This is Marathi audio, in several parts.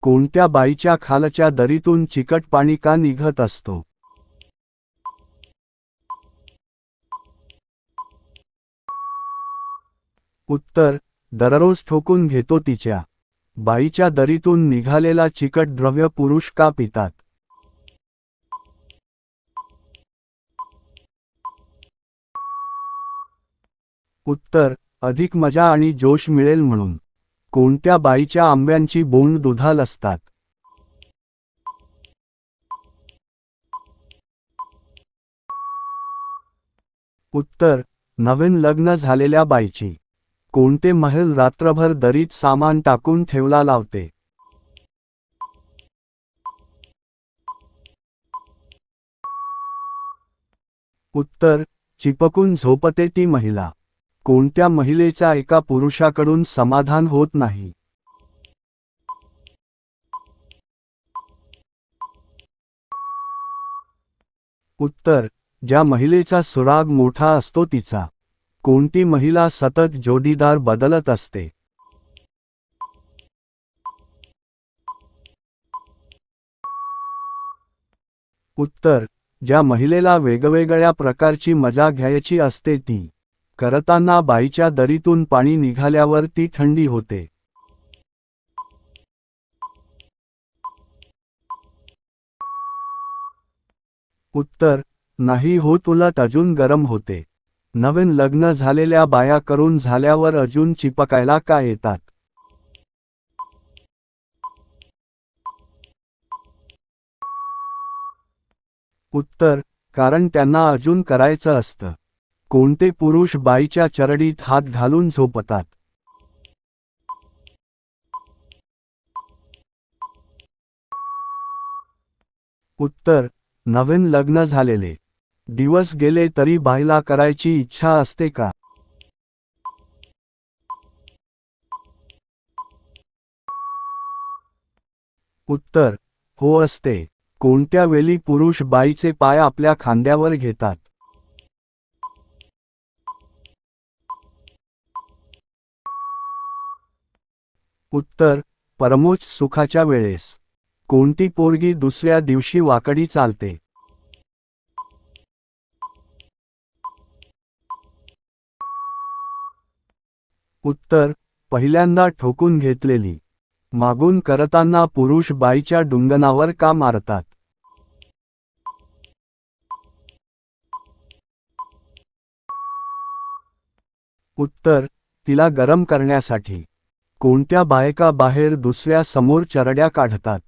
कोणत्या बाईच्या खालच्या दरीतून चिकट पाणी का निघत असतो? उत्तर, दररोज ठोकून घेतो तिच्या. बाईच्या दरीतून निघालेला चिकट द्रव्य पुरुष का पितात? उत्तर, अधिक मजा आणि जोश मिळेल म्हणून. कोणत्या बाईच्या आंब्यांची बोंड दुधाल असतात? उत्तर, नवीन लग्न झालेल्या बाईची. कोणते महल रात्रभर दरीत सामान टाकून ठेवला लावते? उत्तर, चिपकून झोपते ती महिला. कोणत्या महिलेचा एका पुरुषाकडून समाधान होत नाही? उत्तर, ज्या महिलेचा सुराग मोठा असतो तिचा. कोणती महिला सतत जोडीदार बदलत असते? उत्तर, ज्या महिलेला वेगवेगळ्या प्रकारची मजा घ्यायची असते ती. करताना बाईच्या दरीतून पाणी निघाल्यावर ती थंडी होते. उत्तर, नाही होत, उलट अजून गरम होते. नवीन लग्न झालेल्या बाया करून झाल्यावर अजून चिपकायला का येतात? उत्तर, कारण त्यांना अजून करायचं असतं. कोणते पुरुष बाईच्या चरडीत हात घालून झोपतात? उत्तर, नवीन लग्न झालेले. दिवस गेले तरी बाईला करायची इच्छा असते का? उत्तर, हो असते. कोणत्या वेळी पुरुष बाईचे पाय आपल्या खांद्यावर घेतात? उत्तर, परमोच्च सुखाच्या वेळेस. कोणती पोरगी दुसऱ्या दिवशी वाकडी चालते? उत्तर, पहिल्यांदा ठोकून घेतलेली. मागून करताना पुरुष बाईच्या डुंगणावर का मारतात? उत्तर, तिला गरम करण्यासाठी. कोणत्या बायका बाहेर दुसऱ्या समोर चरड्या काढतात?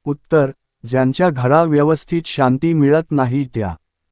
उत्तर, ज्यांच्या घरा व्यवस्थित शांती मिळत नाही त्या.